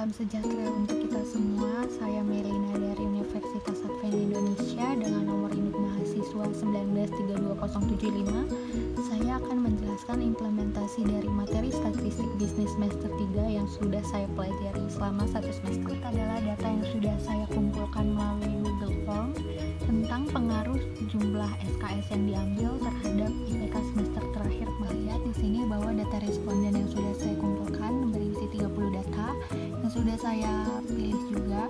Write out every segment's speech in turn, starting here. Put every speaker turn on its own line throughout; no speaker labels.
Salam sejahtera untuk kita semua. Saya Melina dari Universitas Advent Indonesia dengan nomor induk mahasiswa 1932075. Saya akan menjelaskan implementasi dari materi statistik bisnis semester 3 yang sudah saya pelajari selama 1 semester. Itu adalah data yang sudah saya kumpulkan melalui Google Form tentang pengaruh jumlah SKS yang diambil terhadap IPK semester terakhir. Lihat di sini bahwa data responden yang sudah saya kumpulkan berisi 30 data yang sudah saya pilih juga,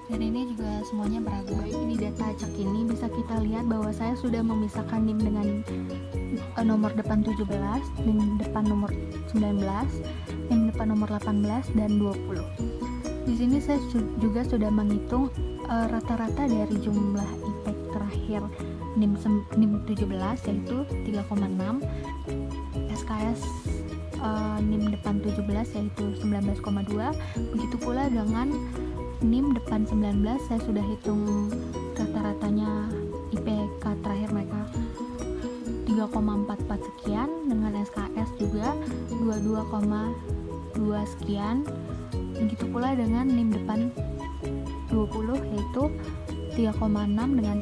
dan ini juga semuanya beragam. Baik, di data acak ini bisa kita lihat bahwa saya sudah memisahkan NIM dengan nomor depan 17, NIM depan nomor 19, NIM depan nomor 18 dan 20. Di sini saya juga sudah menghitung rata-rata dari jumlah IPK terakhir NIM 17 yaitu 3,6, SKS NIM depan 17 yaitu 19,2. Begitu pula dengan NIM depan 19, saya sudah hitung rata-ratanya IPK terakhir mereka 3,44 sekian, dengan SKS juga 22,2 sekian. Begitu pula dengan NIM depan 20 yaitu 3,6 dengan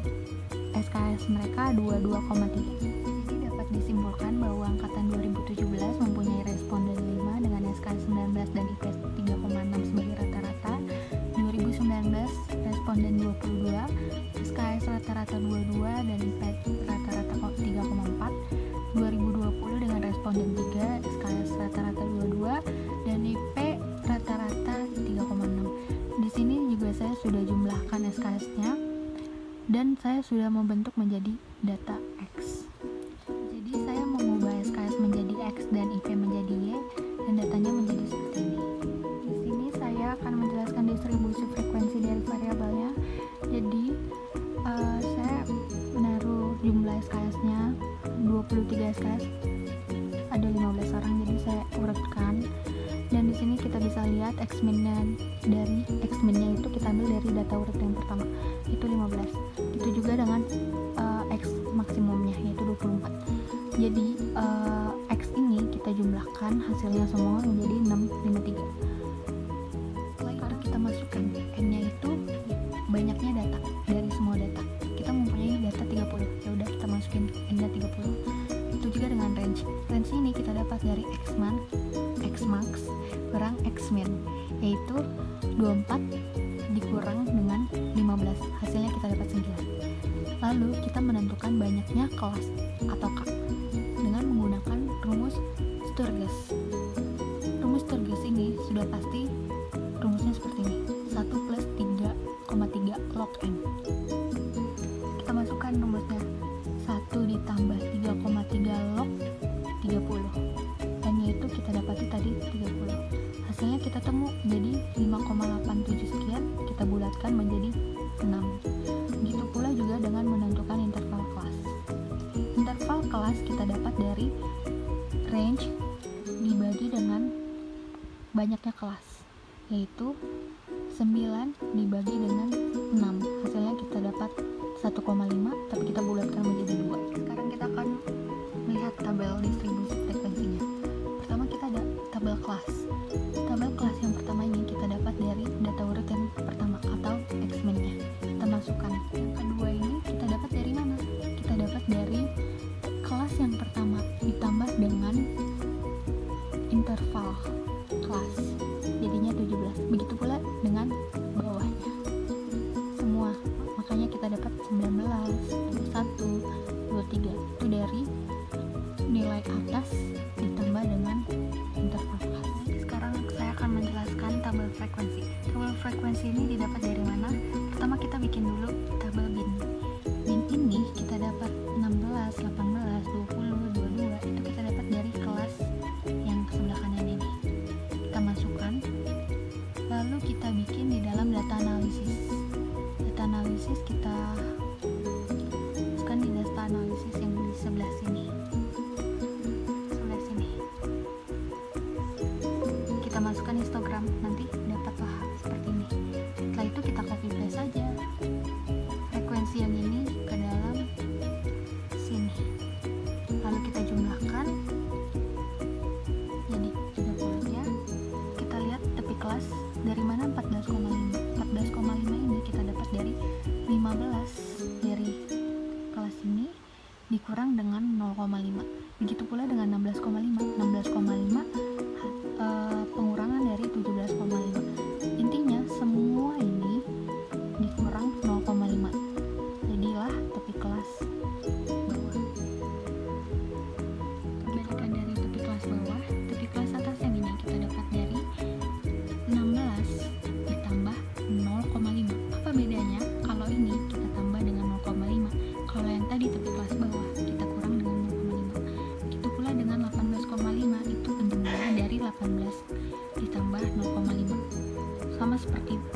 SKS mereka 22,3. Jadi dapat disimpulkan bahwa angkatan 2017 mempunyai responden 5 dengan SKS 19 dan IP 3,6 sebagai rata-rata. 2019 responden 22, SKS rata-rata 22 dan IP rata-rata 3,4. 2020 dengan responden 3, SKS rata-rata 22 dan IP rata-rata 3,6. Di sini juga saya sudah jumlahkan SKS-nya dan saya sudah membentuk menjadi data X. Jadi saya mengubah SKS menjadi X dan IP menjadi Y dan datanya menjadi seperti ini. Di sini saya akan menjelaskan distribusi frekuensi dari variabelnya. Jadi saya menaruh jumlah SKS-nya 23 SKS, ada 15 orang, jadi saya urutkan. Dan di sini kita bisa lihat X-min-nya itu kita ambil dari data urut yang pertama, itu 15. Itu juga dengan X maksimumnya yaitu 24. Jadi X ini kita jumlahkan hasilnya semua menjadi 653. Setelah kita masukkan N-nya itu banyaknya data dari semua data. Kita mempunyai data 30. Ya udah kita masukin N-nya 30. Itu juga dengan range. Range ini kita dapat dari X-max kurang X-min, yaitu 24 dikurang dengan 15, hasilnya kita dapat 9. Lalu kita menentukan banyaknya kelas atau K dengan menggunakan rumus Sturges. Rumus Sturges ini sudah pasti rumusnya seperti ini, 1 plus 3,3 log N. Kita masukkan rumusnya, 1 ditambah 3,3 log 30, dan yaitu kita dapati tadi 30. Hasilnya kita temu jadi 5,87 sekian, kita bulatkan menjadi 6. Begitu pula juga dengan menentukan interval kelas. Interval kelas kita dapat dari range dibagi dengan banyaknya kelas, yaitu 9 dibagi dengan 6. Hasilnya kita dapat 1,5, tapi kita bulatkan menjadi 2. Sekarang kita akan melihat tabel distribusi frekuensinya. Pertama kita ada tabel kelas. Tabel kelas yang pertama ini kita dapat dari data urut yang pertama atau X-min-nya. Kita masukkan. Yang kedua ini kita dapat dari mana? Kita dapat dari kelas yang pertama ditambah dengan interval kelas. Jadinya 17. Begitu pula dengan bawahnya. Semua. Makanya kita dapat 19, 21, 23. Itu dari nilai atas ditambah dengan interval kelas. Sekarang saya akan menjelaskan tabel frekuensi. Tabel frekuensi ini didapat dari mana? Pertama kita bikin dulu tabel bin. Bin ini kita dapat 16, 18, 20, 22. Itu kita dapat dari kelas yang sebelah kanan ini. Kita masukkan. Lalu kita bikin di dalam data analisis. Data analisis kita masukkan di data analisis yang di sebelah sini. Kita masukkan histogram, nanti dapatlah seperti ini. Setelah itu kita copy paste saja frekuensi yang ini ke dalam sini, lalu kita jumlahkan jadi 30 nya. Kita lihat tepi kelas dari mana sama seperti